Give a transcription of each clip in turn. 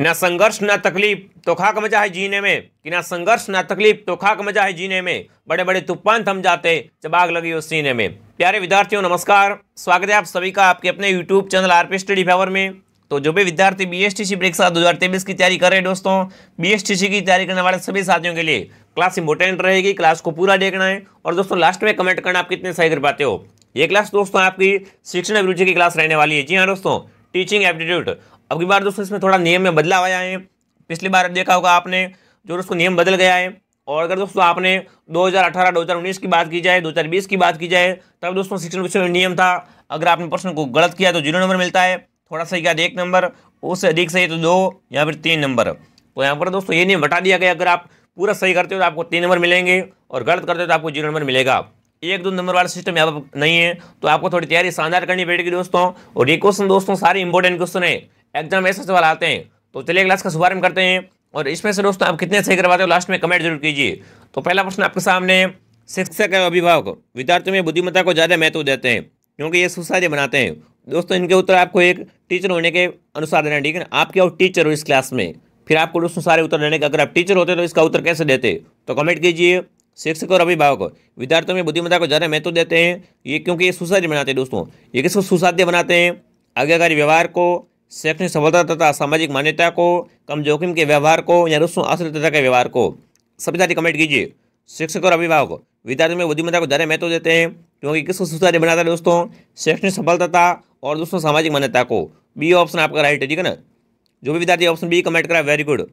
ना संघर्ष ना तकलीफ तो खाक मजा है जीने में, कि ना संघर्ष ना तकलीफ तो खाक मजा है जीने में, बड़े बड़े तूफान थम जाते जब आग लगी उस सीने में। प्यारे विद्यार्थियों नमस्कार, स्वागत है आप सभी का आपके अपने YouTube channel RP study favour में। तो जो भी विद्यार्थी बीएसटीसी परीक्षा 2023 की तैयारी कर रहे हैं दोस्तों, बीएसटीसी की तैयारी करने वाले सभी साथियों के लिए क्लास इंपॉर्टेंट रहेगी। क्लास को पूरा देखना है और दोस्तों लास्ट में कमेंट करना आप कितने सही कर पाते हो। ये क्लास दोस्तों आपकी शिक्षण अभिरुचि की क्लास रहने वाली है। जी हाँ दोस्तों, टीचिंग एप्टीट्यूड। अब की बार दोस्तों इसमें थोड़ा नियम में बदलाव आया है। पिछली बार देखा होगा आपने जो दोस्तों नियम बदल गया है। और अगर दोस्तों आपने 2018 2019 की बात की जाए, 2020 की बात की जाए, तब दोस्तों शिक्षण विषय में नियम था, अगर आपने प्रश्न को गलत किया तो 0 नंबर मिलता है, थोड़ा सही किया तो 1 नंबर, उससे अधिक सही तो 2 या फिर 3 नंबर। तो यहाँ पर दोस्तों ये नियम बता दिया गया, अगर आप पूरा सही करते हो तो आपको 3 नंबर मिलेंगे और गलत करते हो तो आपको 0 नंबर मिलेगा। 1-2 नंबर वाला सिस्टम यहाँ पर नहीं है, तो आपको थोड़ी तैयारी शानदार करनी पड़ेगी दोस्तों। और ये क्वेश्चन दोस्तों सारे इंपॉर्टेंट क्वेश्चन है, एग्जाम ऐसे सवाल आते हैं। तो चलिए क्लास का शुभारंभ करते हैं और इसमें से दोस्तों आप कितने सही करवाते हो लास्ट में कमेंट जरूर कीजिए। तो पहला प्रश्न आपके सामने, शिक्षक एवं अभिभावक विद्यार्थियों में बुद्धिमत्ता को ज़्यादा महत्व देते हैं क्योंकि ये सुसाध्य बनाते हैं। दोस्तों इनके उत्तर आपको एक टीचर होने के अनुसार देना है, ठीक है ना। आप क्या हो, टीचर हो इस क्लास में, फिर आपको दोस्तों सारे उत्तर देने के। अगर आप टीचर होते तो इसका उत्तर कैसे देते, तो कमेंट कीजिए। शिक्षक और अभिभावक विद्यार्थियों में बुद्धिमत्ता को ज़्यादा महत्व देते हैं ये क्योंकि ये सुसाध्य बनाते हैं। दोस्तों ये किसको सुसाध्य बनाते हैं, आज्ञाकारी व्यवहार को, शैक्षणिक सफलता तथा सामाजिक मान्यता को, कम जोखिम के व्यवहार को, या दोस्तों आश्रितता के व्यवहार को। सभी साथी कमेंट कीजिए। शिक्षक और अभिभावक विद्यार्थियों में बुद्धिमत्ता को ज़्यादा महत्व देते हैं क्योंकि किसको सुसाध्य बनाता है दोस्तों, शैक्षणिक सफलता और दोस्तों सामाजिक मान्यता को। बी ऑप्शन आपका राइट है, ठीक है ना। जो भी विद्यार्थी ऑप्शन बी कमेंट करा वेरी गुड।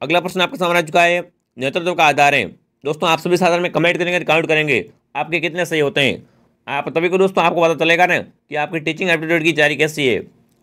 अगला प्रश्न आपके सामने आ चुका है, नेतृत्व का आधार है। दोस्तों आप सभी साधारण में कमेंट करेंगे, काउंट करेंगे आपके कितने सही होते हैं। आप तभी को दोस्तों आपको पता चलेगा ना कि आपकी टीचिंग एप्टीट्यूड की तैयारी कैसी है।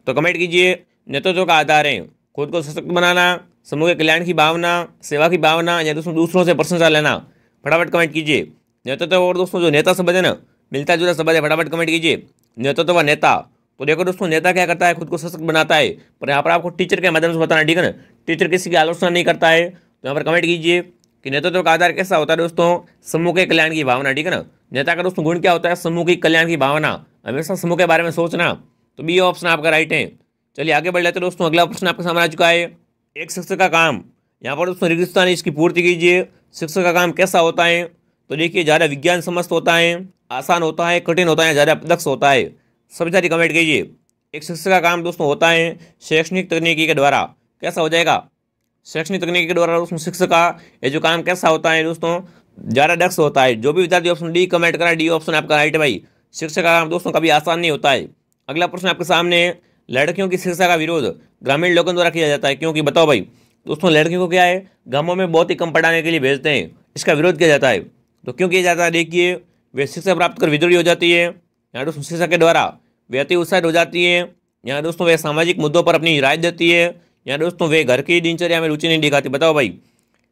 तो कमेंट कीजिए। नेतृत्व का आधार है खुद को सशक्त बनाना, समूह के कल्याण की भावना, सेवा की भावना, या दोस्तों दूसरों से प्रशंसा लेना। फटाफट कमेंट कीजिए। नेतृत्व और दोस्तों जो नेता शब्द है ना, मिलता जुला शब्द है, फटाफट कमेंट कीजिए। नेतृत्व व नेता, तो देखो दोस्तों नेता क्या करता है, खुद को सशक्त बनाता है, पर यहाँ पर आपको टीचर के माध्यम से बताना, ठीक है ना। टीचर किसी की आलोचना नहीं करता है। तो यहाँ पर कमेंट कीजिए कि नेतृत्व का आधार कैसा होता है दोस्तों, समूह के कल्याण की भावना, ठीक है ना। नेता का दोस्तों गुण क्या होता है, समूह की कल्याण की भावना, हमेशा समूह के बारे में सोचना। तो बी ऑप्शन आपका राइट है। चलिए आगे बढ़ लेते हैं दोस्तों। अगला प्रश्न आपके सामने आ चुका है, एक शिक्षक का काम। यहाँ पर दोस्तों रिक्तस्थान इसकी पूर्ति कीजिए। शिक्षक का काम कैसा होता है, तो देखिए ज़्यादा विज्ञान समस्त होता है, आसान होता है, कठिन होता है, ज़्यादा दक्ष होता है। सभी साथी कमेंट कीजिए। एक शिक्षक का काम दोस्तों होता है शैक्षणिक तकनीकी के द्वारा, कैसा हो जाएगा, शैक्षणिक तकनीकी के द्वारा दोस्तों शिक्षक का ये जो काम कैसा होता है दोस्तों, ज़्यादा दक्ष होता है। जो भी विद्यार्थी ऑप्शन डी कमेंट करा, डी ऑप्शन आपका राइट है भाई। शिक्षक का काम दोस्तों कभी आसान नहीं होता है। अगला प्रश्न आपके सामने, लड़कियों की शिक्षा का विरोध ग्रामीण लोगों द्वारा किया जाता है क्योंकि, बताओ भाई। दोस्तों लड़कियों को क्या है, गाँवों में बहुत ही कम पढ़ाने के लिए भेजते हैं, इसका विरोध किया जाता है। तो क्यों किया जाता है, देखिए वे शिक्षा प्राप्त कर विद्रोही हो जाती है, यहाँ दोस्तों शिक्षा के द्वारा वे अति उत्साहित हो जाती है, यहाँ दोस्तों वे सामाजिक मुद्दों पर अपनी राय देती है, यहाँ दोस्तों वे घर की दिनचर्या में रुचि नहीं दिखाती। बताओ भाई,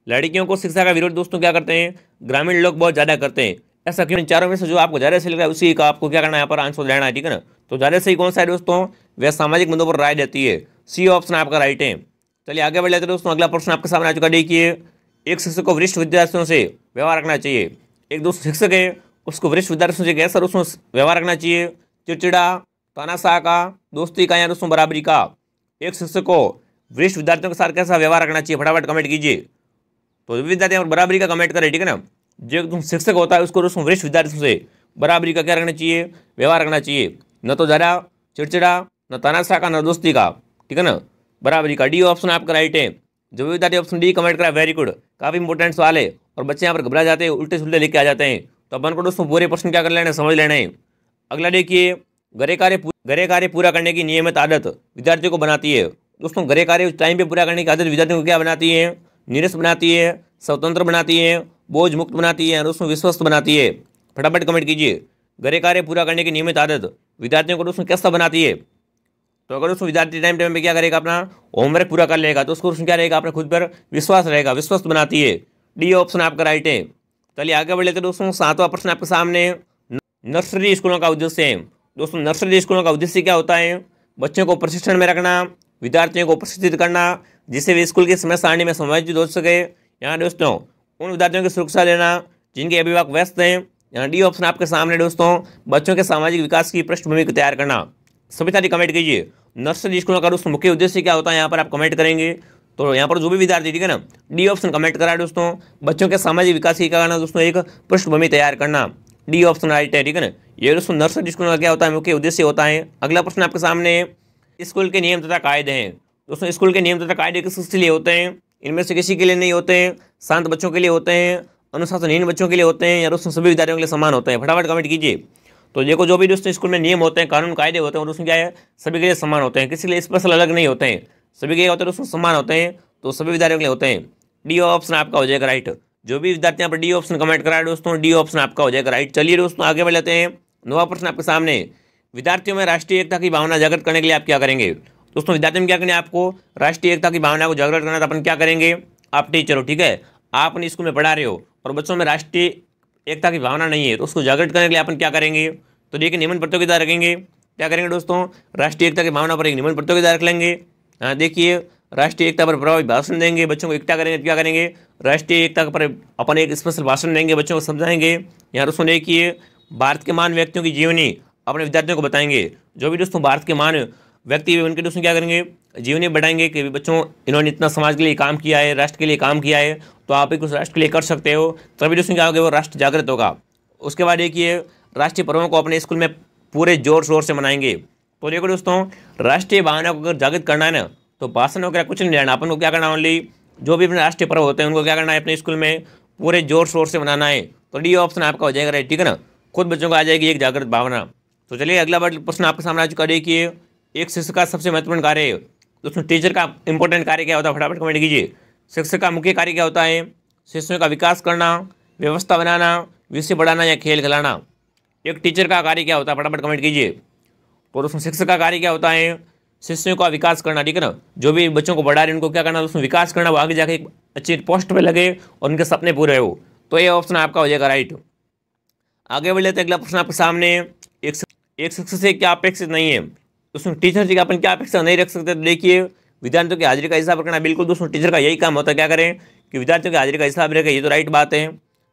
लड़कियों को शिक्षा का विरोध दोस्तों क्या करते हैं, ग्रामीण लोग बहुत ज़्यादा करते हैं। ऐसा क्यों, इन चारों में से जो आपको ज़्यादा सही लग रहा है उसी का आपको क्या करना है, यहाँ पर आंसर लेना है, ठीक है ना। तो ज़्यादा सही कौन सा है दोस्तों, वे सामाजिक मुद्दों पर राय देती है। सी ऑप्शन आपका राइट है। चलिए आगे बढ़ लेते हैं दोस्तों। अगला प्रश्न आपके सामने आ चुका, देखिए एक शिक्षक को वरिष्ठ विद्यार्थियों से व्यवहार रखना चाहिए। एक दोस्त शिक्षक है, उसको वरिष्ठ विद्यार्थियों से कैसा दोस्तों व्यवहार रखना चाहिए, चिड़चिड़ा, तानाशाह का, दोस्ती का, या दोस्तों बराबरी का। एक शिक्षक को वरिष्ठ विद्यार्थियों के साथ कैसा व्यवहार रखना चाहिए, फटाफट कमेंट कीजिए। तो विद्यार्थी बराबरी का कमेंट करें, ठीक है ना। जो एकदम शिक्षक होता है उसको दोस्तों वरिष्ठ विद्यार्थियों से बराबरी का क्या रखना चाहिए, व्यवहार रखना चाहिए, न तो ज़्यादा चिड़चिड़ा, न तानाशाह का, न दोस्ती का, ठीक है ना, बराबरी का। डी ऑप्शन आपका राइट है। जो भी विद्यार्थी ऑप्शन डी कमेंट करा वेरी गुड, काफ़ी इंपॉर्टेंट सवाल है और बच्चे यहाँ पर घबरा जाते हैं, उल्टे सुल्टे लेके आ जाते हैं। तो अपन को दोस्तों पूरे प्रश्न क्या कर लेना है, समझ लेना है। अगला देखिए, घरे कार्य पूरा करने की नियमित आदत विद्यार्थियों को बनाती है। दोस्तों घरे कार्य टाइम पे पूरा करने की आदत विद्यार्थियों को क्या बनाती है, नीरस बनाती है, स्वतंत्र बनाती है, बोझ मुक्त बनाती है, दोस्तों विश्वस्त बनाती है। फटाफट कमेंट कीजिए। घरे कार्य पूरा करने की नियमित आदत विद्यार्थियों को दोस्तों कैसा बनाती है, तो अगर उसको विद्यार्थी टाइम पे क्या करेगा, अपना होमवर्क पूरा कर लेगा, तो उसको क्या रहेगा, अपने खुद पर विश्वास रहेगा, विश्वस्त बनाती है। डी ऑप्शन आपका राइट है। चलिए आगे बढ़ लेते दोस्तों। 7वां प्रश्न आपके सामने, नर्सरी स्कूलों का उद्देश्य है। दोस्तों नर्सरी स्कूलों का उद्देश्य क्या होता है, बच्चों को प्रशिक्षण में रखना, विद्यार्थियों को प्रशिक्षित करना, जिससे वे स्कूल की समय सारणी में समायोजित हो सके। यहाँ दोस्तों उन विद्यार्थियों की सुरक्षा लेना जिनके अभिभावक व्यस्त हैं। यहाँ डी ऑप्शन आपके सामने दोस्तों, बच्चों के सामाजिक विकास की पृष्ठभूमि को तैयार करना। सभी साथी कमेंट कीजिए। नर्सरी स्कूलों का दोस्तों मुख्य उद्देश्य क्या होता है, यहाँ पर आप कमेंट करेंगे। तो यहाँ पर जो भी विद्यार्थी, ठीक है ना, डी ऑप्शन कमेंट करा है दोस्तों। बच्चों के सामाजिक विकास की क्या करना दोस्तों, एक पृष्ठभूमि तैयार करना, डी ऑप्शन राइट है, ठीक है ना। ये दोस्तों नर्सरी स्कूल का क्या होता है, मुख्य उद्देश्य होता है। अगला प्रश्न आपके सामने, स्कूल के नियम तथा कायदे हैं दोस्तों। स्कूल के नियम तथा कायदे किसके लिए होते हैं, इनमें से किसी के लिए नहीं होते हैं, शांत बच्चों के लिए होते हैं, अनुशासनहीन बच्चों के लिए होते हैं, या दोस्तों सभी विद्यार्थियों के लिए समान होते हैं। फटाफट कमेंट कीजिए। तो देखो जो भी दोस्तों स्कूल में नियम होते हैं, कानून कायदे होते हैं, और उसमें क्या है, सभी के लिए समान होते हैं, किसी के लिए स्पेशल अलग नहीं होते हैं, सभी के लिए होते हैं दोस्तों समान होते हैं, तो सभी विद्यार्थियों के लिए होते हैं। डी ऑप्शन आपका हो जाएगा राइट। जो भी विद्यार्थी यहाँ पर डी ऑप्शन कमेंट करा है दोस्तों, डी ऑप्शन आपका हो जाएगा राइट। चलिए दोस्तों आगे बढ़ लेते हैं। नवा प्रश्न आपके सामने, विद्यार्थियों में राष्ट्रीय एकता की भावना जागृत करने के लिए आप क्या करेंगे दोस्तों। विद्यार्थियों में क्या करना है, आपको राष्ट्रीय एकता की भावना को जागृत करना, तो अपन क्या करेंगे, आप टीचर हो, ठीक है, आप अपने स्कूल में पढ़ा रहे हो और बच्चों में राष्ट्रीय एकता की भावना नहीं है, तो उसको जागृत करने के लिए अपन क्या करेंगे, तो देखिए निबंध प्रतियोगिता रखेंगे। क्या करेंगे दोस्तों, राष्ट्रीय एकता की भावना पर एक निबंध प्रतियोगिता रख लेंगे। हाँ देखिए, राष्ट्रीय एकता पर प्रभावी भाषण देंगे, बच्चों को एकता करेंगे, क्या करेंगे, राष्ट्रीय एकता पर अपन एक स्पेशल भाषण देंगे, बच्चों को समझाएंगे। यहाँ दोस्तों देखिए, भारत के महान व्यक्तियों की जीवनी अपने विद्यार्थियों को बताएंगे। जो भी दोस्तों भारत के महान व्यक्ति उनके दोस्तों क्या करेंगे, जीवनी बढ़ाएंगे कि बच्चों इन्होंने इतना समाज के लिए काम किया है, राष्ट्र के लिए काम किया है, तो आप भी कुछ राष्ट्र के लिए कर सकते हो, तभी दोस्तों क्या होगा, वो राष्ट्र जागृत होगा। उसके बाद देखिए, राष्ट्रीय पर्वों को अपने स्कूल में पूरे जोर शोर से मनाएंगे। तो देखो दोस्तों, राष्ट्रीय भावना को अगर जागृत करना है ना, तो भाषण वगैरह कुछ नहीं लेना, अपन को क्या करना, ओनली जो भी अपने राष्ट्रीय पर्व होते हैं उनको क्या करना है, अपने स्कूल में पूरे जोर शोर से मनाना है। तो डी ऑप्शन आपका हो जाएगा राइट, ठीक है ना, खुद बच्चों को आ जाएगी एक जागृत भावना। तो चलिए अगला प्रश्न आपके सामने आ चुका। देखिए, एक शिक्षक का सबसे महत्वपूर्ण कार्य दोस्तों, टीचर का इंपॉर्टेंट कार्य क्या होता है, फटाफट कमेंट कीजिए। शिक्षक का मुख्य कार्य क्या होता है, शिष्यों का विकास करना, व्यवस्था बनाना, विषय बढ़ाना या खेल खिलाना। एक टीचर का कार्य क्या होता है, फटाफट कमेंट कीजिए। तो दोस्तों शिक्षक का कार्य क्या होता है, शिष्यों का विकास करना, ठीक है ना, जो भी बच्चों को बढ़ा रहे हैं उनको क्या करना दोस्तों, विकास करना, वो आगे जाके एक अच्छी पोस्ट पे लगे और उनके सपने पूरे हो। तो ये ऑप्शन आपका हो जाएगा राइट। आगे बढ़ लेते हैं। अगला प्रश्न आपके सामने, एक शिक्षक से क्या अपेक्षित नहीं है, उसमें टीचर से अपन क्या अपेक्षा नहीं रख सकते। तो देखिए, विद्यार्थियों की हाजिरी का हिसाब रखना, बिल्कुल दोस्तों टीचर का यही काम होता है, क्या करें कि विद्यार्थियों की हाजिरी का हिसाब रखें, ये तो राइट बात है।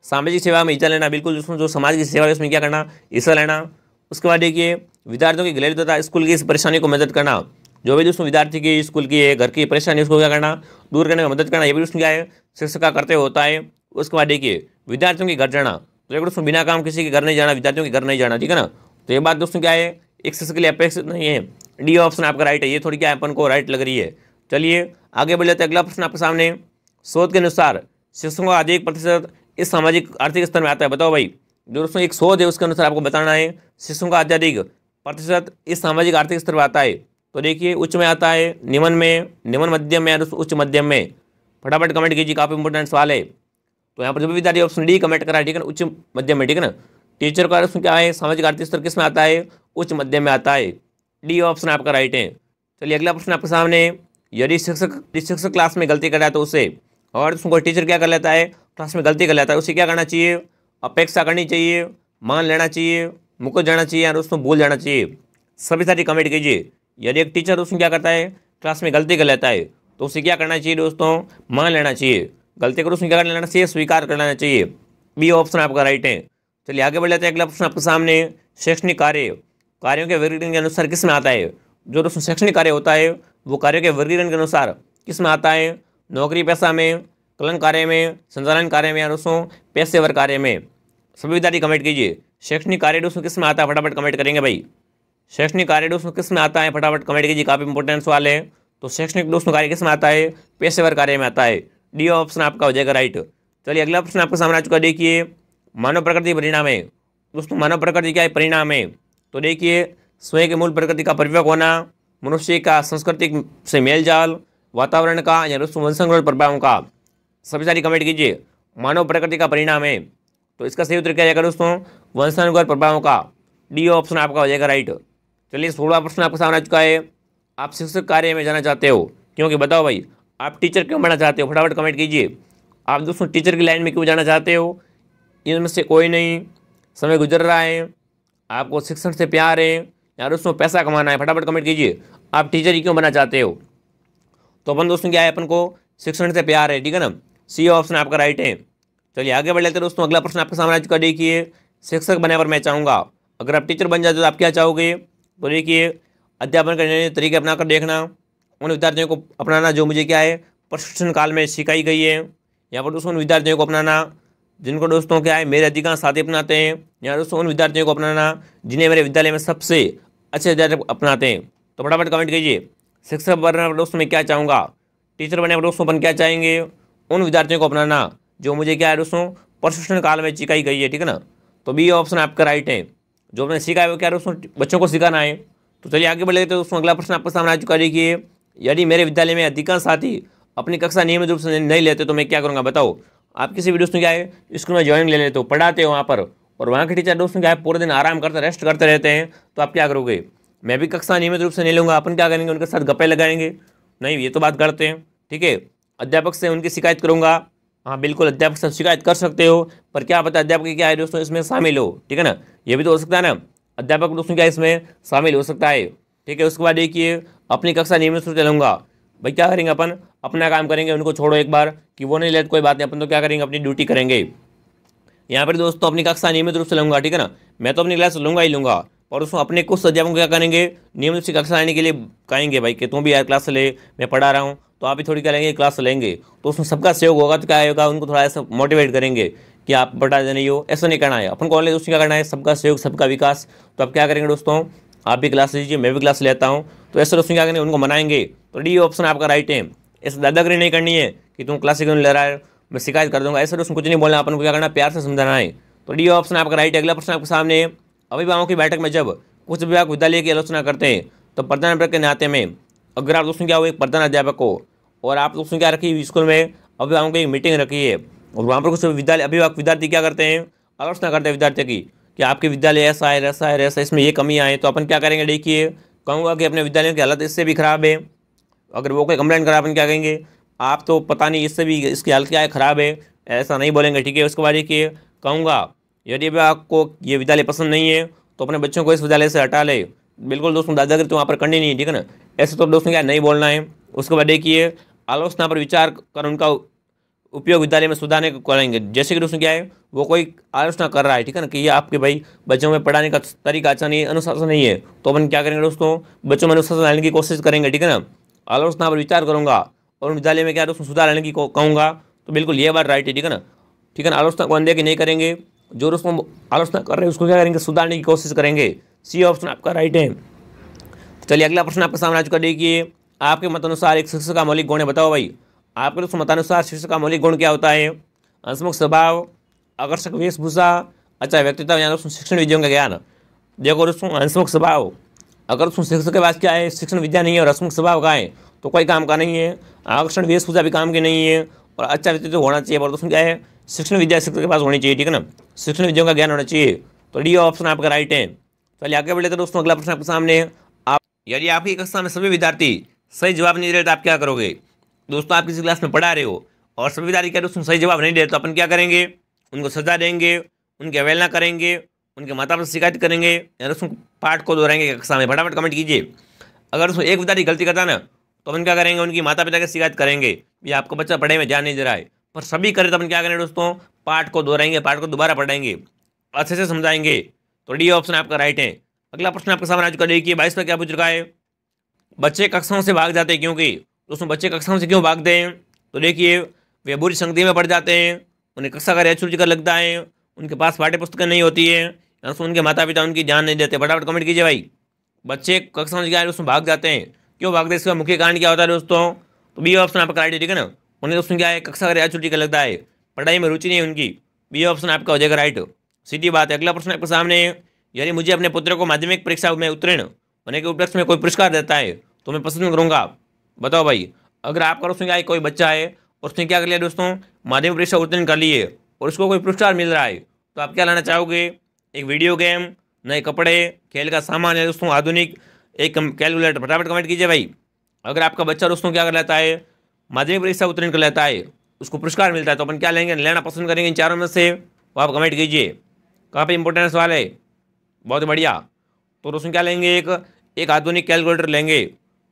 सामाजिक सेवा में हिस्सा लेना, बिल्कुल दोस्तों जो समाज की सेवा है उसमें क्या करना, हिस्सा लेना। उसके बाद देखिए, विद्यार्थियों की गैलेरी तथा स्कूल की इस परेशानी को मदद करना, जो भी दोस्तों विद्यार्थी की स्कूल की है, घर की परेशानी, उसको क्या करना, दूर करने में मदद करना, ये भी दोस्तों क्या है, शिक्षक का कर्तव्य होता है। उसके बाद देखिए, विद्यार्थियों के घर जाना, तो दोस्तों बिना काम किसी के घर नहीं जाना, विद्यार्थियों के घर नहीं जाना, ठीक है ना। तो ये बात दोस्तों क्या है, एक शिक्षक के लिए अपेक्षित नहीं है। डी ऑप्शन आपका राइट है, ये थोड़ी क्या अपन को राइट लग रही है। चलिए आगे बढ़ लेते हैं। अगला प्रश्न आपके सामने, शोध के अनुसार शिक्षकों का अधिक प्रतिशत इस सामाजिक आर्थिक स्तर में आता है। बताओ भाई, जो दोस्तों एक शोध है उसके अनुसार आपको बताना है, शिक्षकों का अत्यधिक प्रतिशत इस सामाजिक आर्थिक स्तर में आता है। तो देखिए, उच्च में आता है, निम्न में, निम्न मध्यम में, उच्च मध्यम में। फटाफट कमेंट कीजिए, काफ़ी इंपॉर्टेंट सवाल है। तो यहाँ पर जो भी विद्यार्थी ऑप्शन डी कमेंट करा है, ठीक है ना, उच्च मध्यम में, ठीक है ना। टीचर का उसमें क्या है, सामाजिक आर्थिक स्तर किस में आता है, उच्च मध्यम में आता है। डी ऑप्शन आपका राइट है। चलिए अगला प्रश्न आपके सामने, यदि शिक्षक क्लास में गलती कर रहा है तो उसे, और उसको टीचर क्या कर लेता है, क्लास में गलती कर लेता है, उसे क्या करना चाहिए, अपेक्षा करनी चाहिए, मान लेना चाहिए, मुकर जाना चाहिए, और उसको भूल जाना चाहिए। सभी साथी कमेंट कीजिए। यदि एक टीचर उसमें क्या करता है, क्लास में गलती कर लेता है, तो उसे क्या करना चाहिए दोस्तों, मान लेना चाहिए। गलती करो उसमें क्या कर लेना चाहिए, स्वीकार कर लेना चाहिए। बी ऑप्शन आपका राइट है। चलिए आगे बढ़ लेते हैं। अगला प्रश्न आपके सामने, शैक्षणिक कार्यों के वर्गीकरण के अनुसार किस में आता है। जो दोस्तों शैक्षणिक कार्य होता है वो कार्यों के वर्गीकरण के अनुसार किस में आता है, नौकरी पेशा में, कलन कार्य में, संचालन कार्य में, या दोस्तों पेशेवर कार्य में। सभी विद्यार्थी कमेंट कीजिए, शैक्षणिक कार्य दोस्तों किस में आता है, फटाफट कमेंट करेंगे भाई। शैक्षणिक कार्य दोस्तों किस में आता है, फटाफट कमेंट कीजिए, काफ़ी इंपॉर्टेंट सवाल है। तो शैक्षणिक दोस्तों कार्य किस में आता है, पेशेवर कार्य में आता है। डी ऑप्शन आपका हो जाएगा राइट। चलिए अगला प्रश्न आपके सामने आ चुका। देखिए, मानव प्रकृति परिणाम है दोस्तों, मानव प्रकृति क्या है, परिणाम है। तो देखिए, स्वयं के मूल प्रकृति का परिपक्व होना, मनुष्य का सांस्कृतिक से मेलजाल, वातावरण का या दोस्तों वंशानुगत प्रभावों का। सभी सारी कमेंट कीजिए, मानव प्रकृति का परिणाम है। तो इसका सही उत्तर क्या जाएगा दोस्तों, वंशानुगत प्रभावों का। डी ऑप्शन आपका हो जाएगा राइट। चलिए 16वां प्रश्न आपके सामने आ चुका है। आप शिक्षक कार्य में जाना चाहते हो, क्योंकि बताओ भाई आप टीचर क्यों बनना चाहते हो, फटाफट कमेंट कीजिए। आप दोस्तों टीचर की लाइन में क्यों जाना चाहते हो, इनमें से कोई नहीं, समय गुजर रहा है, आपको शिक्षण से प्यार है, या दोस्तों पैसा कमाना है, फटाफट कमेंट कीजिए। आप टीचर ही क्यों बनना चाहते हो। तो अपन दोस्तों क्या है, अपन को शिक्षण से प्यार है, ठीक है ना। सी ऑप्शन आपका राइट है। चलिए आगे बढ़ लेते हैं दोस्तों। अगला प्रश्न आपके सामने आ चुका। देखिए, शिक्षक बनने पर मैं चाहूँगा, अगर आप टीचर बन जाते तो आप क्या चाहोगे। तो देखिए, अध्यापन करने तरीके अपना कर देखना, उन विद्यार्थियों को अपनाना जो मुझे क्या है प्रशिक्षण काल में सिखाई गई है। यहाँ पर दोस्तों उन विद्यार्थियों को अपनाना जिनको दोस्तों क्या है मेरे अधिकांश साथी अपनाते हैं। यहाँ दोस्तों उन विद्यार्थियों को अपनाना जिन्हें मेरे विद्यालय में सबसे अच्छे विद्यार्थी अपनाते हैं। तो फटाफट कमेंट कीजिए, शिक्षक बनने पर दोस्तों मैं क्या चाहूँगा, टीचर बनने पर दोस्तों अपन क्या चाहेंगे। उन विद्यार्थियों को अपनाना जो मुझे क्या है दोस्तों प्रशिक्षण काल में सिखाई गई है, ठीक है ना। तो बी ऑप्शन आपका राइट है। जो मैंने सीखा है वो क्या है दोस्तों बच्चों को सिखाना है। तो चलिए आगे बढ़ लेते हैं दोस्तों। अगला प्रश्न आपके सामने आ चुका। देखिए, यदि मेरे विद्यालय में अधिकांश साथी अपनी कक्षा नियमित रूप से नहीं लेते तो मैं क्या करूँगा, बताओ। आप किसी भी दोस्तों क्या है स्कूल में ज्वाइनिंग ले लेते हो, पढ़ाते हो वहाँ पर, और वहाँ के टीचर दोस्तों क्या है पूरे दिन आराम करते रेस्ट करते रहते हैं, तो आप क्या करोगे। मैं भी कक्षा नियमित रूप से नहीं लूँगा, अपन क्या करेंगे उनके साथ गप्पे लगाएंगे, नहीं ये तो बात करते हैं, ठीक है। अध्यापक से उनकी शिकायत करूँगा, हाँ बिल्कुल अध्यापक से शिकायत कर सकते हो, पर क्या पता अध्यापक क्या है दोस्तों इसमें शामिल हो, ठीक है ना। ये भी तो हो सकता है ना, अध्यापक दोस्तों क्या इसमें शामिल हो सकता है, ठीक है। उसके बाद देखिए, अपनी कक्षा नियमित रूप से लूँगा, भाई क्या करेंगे अपन अपना काम करेंगे, उनको छोड़ो एक बार कि वो नहीं ले कोई बात नहीं, अपन तो क्या करेंगे अपनी ड्यूटी करेंगे। यहाँ पर दोस्तों अपनी कक्षा नियमित रूप से लूँगा, ठीक है ना। मैं तो अपनी क्लास लूँगा ही लूँगा, और उसमें अपने कुछ अध्यापकों को क्या करेंगे नियमित रूप से कक्षा लेने के लिए कहेंगे, भाई कि तुम भी यार क्लास ले, मैं पढ़ा रहा हूँ तो आप भी थोड़ी क्या लेंगे क्लास लेंगे, तो उसमें सबका सहयोग होगा। तो क्या होगा उनको थोड़ा ऐसा मोटिवेट करेंगे कि आप पढ़ा नहीं हो, ऐसा नहीं करना है अपन को, दोस्तों क्या करना है सबका सहयोग सबका विकास। तो आप क्या करेंगे दोस्तों, आप भी क्लास लीजिए मैं भी क्लास लेता हूँ, तो ऐसे दोस्तों क्या करेंगे उनको मनाएंगे। तो डी ऑप्शन आपका राइट है। ऐसे दादागिरी नहीं करनी है कि तुम क्लास क्यों ले रहा है, मैं शिकायत कर दूंगा, ऐसे दोस्तों कुछ नहीं बोलना, अपन को क्या करना प्यार से समझाना है। तो डी ऑप्शन आपका राइट है। अगला प्रश्न आपके सामने है, अभिभावकों की बैठक में जब कुछ विभाग विद्यालय की आलोचना करते हैं तो प्रधान के नाते में अगर आप दोस्तों क्या हो एक प्रधान अध्यापक हो और आप दोस्तों क्या रखी स्कूल में अभिभावकों की एक मीटिंग रखी है, और वहाँ पर कुछ विद्यालय अभिभावक विद्यार्थी क्या करते हैं आलोचना करते हैं विद्यार्थी की कि आपके विद्यालय ऐसा है ऐसा है ऐसा, इसमें ये कमियाँ हैं, तो अपन क्या करेंगे, देखिए कहूँगा कि अपने विद्यालय की हालत इससे भी खराब है। अगर वो कोई कंप्लेंट करा अपन क्या कहेंगे, आप तो पता नहीं इससे भी इसकी हालत क्या है खराब है, ऐसा नहीं बोलेंगे, ठीक है। उसके बाद देखिए कहूँगा यदि भी आपको ये विद्यालय पसंद नहीं है तो अपने बच्चों को इस विद्यालय से हटा ले, बिल्कुल दोस्तों दादागिरी तो वहाँ पर करनी नहीं है, ठीक है ना। ऐसे तो दोस्तों क्या नहीं बोलना है। उसके बाद देखिए आलोचना पर विचार कर उनका उपयोग विद्यालय में सुधारने को करेंगे। जैसे कि दोस्तों क्या है वो कोई आलोचना कर रहा है, ठीक है ना, कि ये आपके भाई बच्चों में पढ़ाने का तरीका अच्छा नहीं है, अनुशासन नहीं है, तो अपन क्या करेंगे दोस्तों बच्चों में अनुशासन लाने की कोशिश करेंगे, ठीक है ना। आलोचना पर विचार करूँगा और विद्यालय में क्या दोस्तों सुधार लाने की कहूँगा, तो बिल्कुल ये बात राइट है, ठीक है ना। ठीक है ना, आलोचना को अनदेखी नहीं करेंगे, जो दोस्तों आलोचना कर रहे हैं उसको क्या करेंगे सुधारने की कोशिश करेंगे। सी ऑप्शन आपका राइट है। चलिए अगला प्रश्न आपके सामने आ चुका। देखिए, आपके मतानुसार एक शिक्षक का मौलिक गुण है, बताओ भाई। आपके दोस्तों मतानुसार शिक्षक का मौलिक गुण क्या होता है। हंसमुख स्वभाव, आकर्षक वेशभूषा, अच्छा व्यक्तित्व, या दोस्तों शिक्षण विद्याओं का ज्ञान। देखो दोस्तों हंसमुख स्वभाव, अगर दोस्तों शिक्षक के पास क्या है शिक्षण विद्या नहीं है और हंसमुख स्वभाव का है तो कोई काम का नहीं है। आकर्षण वेशभूषा भी काम की नहीं है, और अच्छा व्यक्तित्व होना चाहिए, और दोस्तों क्या है शिक्षण विद्या शिक्षक के पास होनी चाहिए, ठीक है ना। शिक्षण विद्याओं का ज्ञान होना चाहिए, तो डी ऑप्शन आपका राइट है। चलिए आगे बढ़े तो दोस्तों अगला प्रश्न आपके सामने। आप यदि आपकी कक्षा में सभी विद्यार्थी सही जवाब नहीं दे रहे तो आप क्या करोगे। दोस्तों आप किसी क्लास में पढ़ा रहे हो और सभी विद्यार्थी क्या दोस्तों सही जवाब नहीं दे तो अपन क्या करेंगे, उनको सजा देंगे, उनकी अवहेलना करेंगे, उनके माता पिता से शिकायत करेंगे, या दोस्तों पाठ को दोहराएंगे कक्षा में। फटाफट कमेंट कीजिए। अगर दोस्तों एक विद्यार्थी गलती करता है ना तो अपन क्या करेंगे उनकी माता पिता की शिकायत करेंगे, ये आपका बच्चा पढ़ाई में ध्यान नहीं दे रहा है। पर सभी करें तो अपन क्या करें दोस्तों पाठ को दोहराएंगे, पाठ को दोबारा पढ़ाएंगे, अच्छे से समझाएंगे। तो डी ऑप्शन आपका राइट है। अगला प्रश्न आपके सामने आ चुका। देखिए 22 पर क्या पूछ रखा है, बच्चे कक्षाओं से भाग जाते हैं क्योंकि। दोस्तों बच्चे कक्षाओं से क्यों भागते हैं, तो देखिए वे बुरी संगति में पड़ जाते हैं, उन्हें कक्षा का रुचिकर लगता है, उनके पास पाठ्य पुस्तकें नहीं होती है, या तो उनके माता पिता उनकी ध्यान नहीं देते। फटाफट कमेंट कीजिए भाई। बच्चे कक्षाओं से क्या है उसमें भाग जाते हैं, क्यों भागते हैं, इसका मुख्य कारण क्या होता है दोस्तों, तो बी ऑप्शन आपका राइट है, ठीक है ना। उन्हें दोस्तों क्या है कक्षा का रुचिकर लगता है, पढ़ाई में रुचि नहीं है उनकी, बी ऑप्शन आपका हो जाएगा राइट, सीधी बात है। अगला प्रश्न आपके सामने है, यानी मुझे अपने पुत्र को माध्यमिक परीक्षा में उत्तीर्ण होने के उपलक्ष्य में कोई पुरस्कार देता है तो मैं पसंद करूंगा। बताओ भाई, अगर आपका दोस्तों क्या है कोई बच्चा है और उसने क्या कर लिया दोस्तों माध्यमिक परीक्षा उत्तीर्ण कर ली है और उसको कोई पुरस्कार मिल रहा है, तो आप क्या लाना चाहोगे, एक वीडियो गेम, नए कपड़े, खेल का सामान है दोस्तों आधुनिक, एक कैलकुलेटर। फटाफट कमेंट कीजिए भाई। अगर आपका बच्चा दोस्तों क्या कर लेता है माध्यमिक परीक्षा उत्तीर्ण कर लेता है, उसको पुरस्कार मिलता है, तो अपन क्या लेंगे, लेना पसंद करेंगे इन चारों में से, वो आप कमेंट कीजिए। काफ़ी इंपॉर्टेंट सवाल है, बहुत बढ़िया। तो दोस्तों क्या लेंगे, एक आधुनिक कैलकुलेटर लेंगे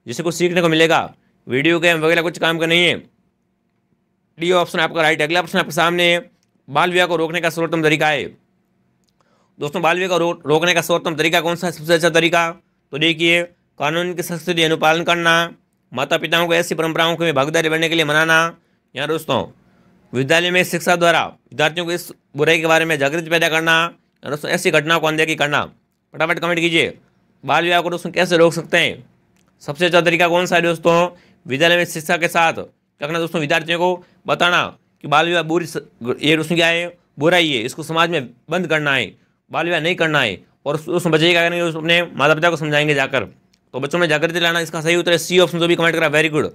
जिससे कुछ सीखने को मिलेगा, वीडियो गेम वगैरह कुछ काम का नहीं है। डी ऑप्शन आपका राइट है। अगला प्रश्न आपके सामने है, बाल विवाह को रोकने का सर्वोत्तम तरीका है। दोस्तों बाल विवाह को रोकने का सर्वोत्तम तरीका कौन सा है, सबसे अच्छा तरीका, तो देखिए कानून की सख्ती अनुपालन करना, माता पिताओं को ऐसी परंपराओं में भागीदारी बनने के लिए मनाना। यहाँ दोस्तों विद्यालय में शिक्षा द्वारा विद्यार्थियों को इस बुराई के बारे में जागृति पैदा करना। दोस्तों ऐसी घटनाओं को अनदेखी करना। फटाफट कमेंट कीजिए, बाल विवाह को दोस्तों कैसे रोक सकते हैं? सबसे अच्छा तरीका कौन सा है दोस्तों? विद्यालय में शिक्षा के साथ क्या करना दोस्तों? विद्यार्थियों को बताना कि बाल विवाह ये दोस्तों क्या है, बुराई है, इसको समाज में बंद करना है, बाल विवाह नहीं करना है। और उसमें बच्चे क्या करेंगे, दोस्तों अपने माता पिता को समझाएंगे जाकर। तो बच्चों में जागृति लाना, इसका सही उत्तर है सी ऑप्शन, जो भी कमेंट करा वेरी गुड।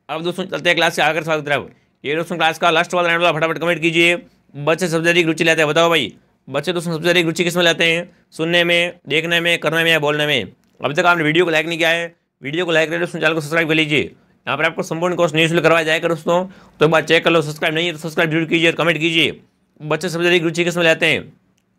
अब दोस्तों चलते हैं क्लास से आकर स्वागत तरफ। ये दोस्तों क्लास का लास्ट वाला रहने वाला, फटाफट कमेंट कीजिए। बच्चे सबसे अधिक रुचि लेते हैं, बताओ भाई। बच्चे दोस्तों सबसे अधिक रुचि किसमें लेते हैं? सुनने में, देखने में, करने में या बोलने में। अभी तक आपने वीडियो को लाइक नहीं किया है, वीडियो को लाइक करें दोस्तों, चैनल को सब्सक्राइब कर लीजिए। यहाँ पर आपको संपूर्ण कोर्स निःशुल्क करवाया जाएगा दोस्तों, तो एक बार चेक कर लो। सब्सक्राइब नहीं है तो सब्सक्राइब जरूर कीजिए और कमेंट कीजिए। बच्चे सबसे अधिक रुचि किसमें लेते हैं?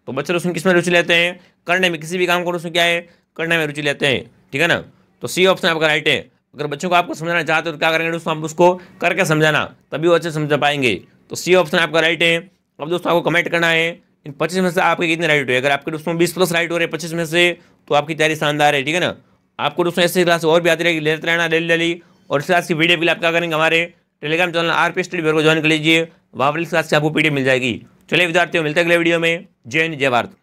तो बच्चे दोस्तों किसमें रुचि लेते हैं? करने में, किसी भी काम को दोस्तों क्या है, करने में रुचि लेते हैं, ठीक है ना। तो सी ऑप्शन आपका राइट है। अगर बच्चों को आपको समझाना चाहते हो तो क्या करेंगे दोस्तों, आप उसको करके समझाना, तभी वो अच्छे समझ पाएंगे। तो सी ऑप्शन आपका राइट है। अब दोस्तों आपको कमेंट करना है इन 25 में से आपके कितने राइट हुए। अगर आपके दोस्तों 20+ राइट हो रहे 25 में से, तो आपकी तैयारी शानदार है, ठीक है ना। आपको दोस्तों ऐसी क्लास और भी आती रहेगी, लेते रहना डेली। और इस क्लास की वीडियो के लिए आप क्या करेंगे, हमारे टेलीग्राम चैनल RP स्टडी को ज्वाइन कर लीजिए, वहाँ पर इस क्लास से आपको PDF मिल जाएगी। चलिए विद्यार्थियों, मिलते हैं अगले वीडियो में। जय हिंद, जय भारत।